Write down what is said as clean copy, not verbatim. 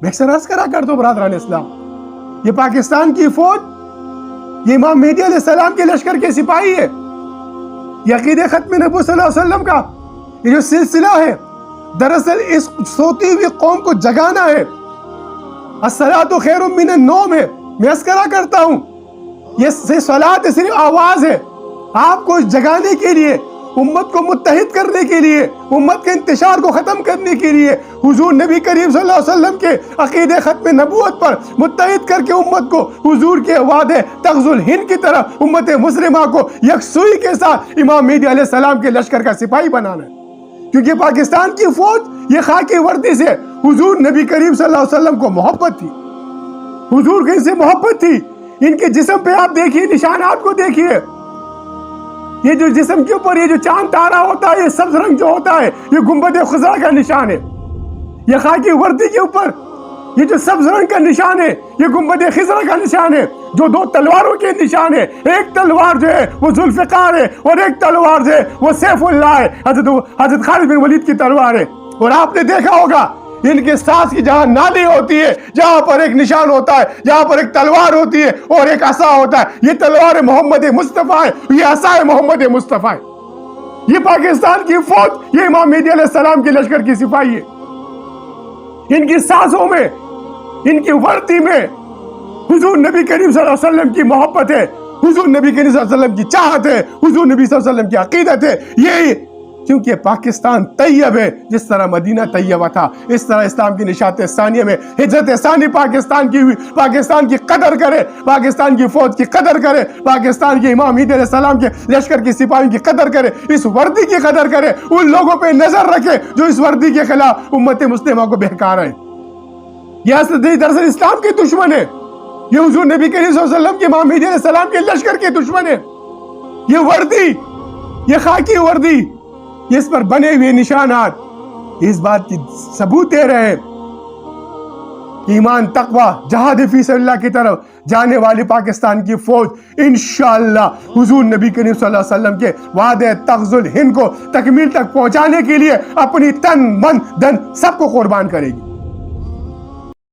میں اکثر عرض کرا کرتا ہوں برادران اسلام، یہ پاکستان کی فوج، یہ امام مہدی علیہ السلام کے لشکر کے سپاہی ہے. یہ عقیدہ ختم نبوت صلی اللہ علیہ وسلم کا یہ جو سلسلہ ہے، دراصل اس سوتی ہوئی قوم کو جگانا ہے. الصلاۃ خیر من النوم ہے. میں عرض کرا کرتا ہوں یہ صلاۃ صرف آواز ہے آپ کو جگانے کے لیے، امت کو متحد کرنے کے لیے، امت کے انتشار کو ختم کرنے کے لیے، حضور نبی کریم صلی اللہ علیہ وسلم کے عقیدہ ختم نبوت پر متحد کر کے امت کو حضور کے وعدے تغز الہند کی طرف امت مسلمہ کو یکسوئی کے ساتھ امام مہدی علیہ السلام کے لشکر کا سپاہی بنانا ہے. کیونکہ پاکستان کی فوج یہ خاکی وردی سے حضور نبی کریم صلی اللہ علیہ وسلم کو محبت تھی، حضور کی سے محبت تھی. ان کے جسم پہ آپ دیکھیے، نشانات کو دیکھیے، یہ جو جسم کے اوپر یہ جو چاند تارا ہوتا ہے، یہ سبز رنگ جو ہوتا ہے، یہ گنبد خضرا کا نشان ہے. یہ خاکی وردی کے اوپر یہ جو سبز رنگ کا نشان ہے، یہ گنبد خضرا کا نشان ہے، جو دو تلواروں کے نشان ہے. ایک تلوار جو ہے وہ ذوالفقار ہے، اور ایک تلوار جو ہے وہ سیف اللہ ہے، حضرت خالد بن ولید کی تلوار ہے. اور آپ نے دیکھا ہوگا ان کے سانس کی جہاں نالی ہوتی ہے، جہاں پر ایک نشان ہوتا ہے، جہاں پر ایک تلوار ہوتی ہے اور ایک عصا ہوتا ہے. یہ تلوار محمد مصطفیٰ ہے، یہ عصا محمد مصطفیٰ ہے. یہ پاکستان کی فوج، یہ امام مہدی علیہ السلام کے لشکر کی سپاہی ہے. ان کی سانسوں میں، ان کی وردی میں حضور نبی کریم صلی اللہ علیہ وسلم کی محبت ہے، حضور نبی کریم صلی اللہ علیہ وسلم کی چاہت ہے، حضور نبی صلی اللہ علیہ وسلم کی عقیدت ہے. یہ کیونکہ پاکستان طیب ہے، جس طرح مدینہ طیبہ تھا، اس طرح اسلام کی نشاط ثانیہ میں ہجرت ثانی پاکستان کی ہوئی. پاکستان کی قدر کرے، پاکستان کی فوج کی قدر کرے، پاکستان کے امام مہدی علیہ السلام کے لشکر کی سپاہیوں کی قدر کرے، اس وردی کی قدر کرے، ان لوگوں پہ نظر رکھے جو اس وردی کے خلاف امت مسلمہ کو بہکا رہے ہیں. یہ دراصل اسلام کے دشمن ہے، یہ حضور نبی کریم صلی اللہ علیہ وسلم کے امام مہدی علیہ السلام کے لشکر کے دشمن ہے. یہ وردی، یہ خاکی وردی، اس پر بنے ہوئے نشانات اس بات کی ثبوت دے رہے ہیں کہ ایمان، تقوی، جہاد فی سبیل اللہ کی طرف جانے والی پاکستان کی فوج انشاءاللہ حضور نبی کریم صلی اللہ علیہ وسلم کے وعدے تغز الہند کو تکمیل تک پہنچانے کے لیے اپنی تن، من، دھن سب کو قربان کرے گی.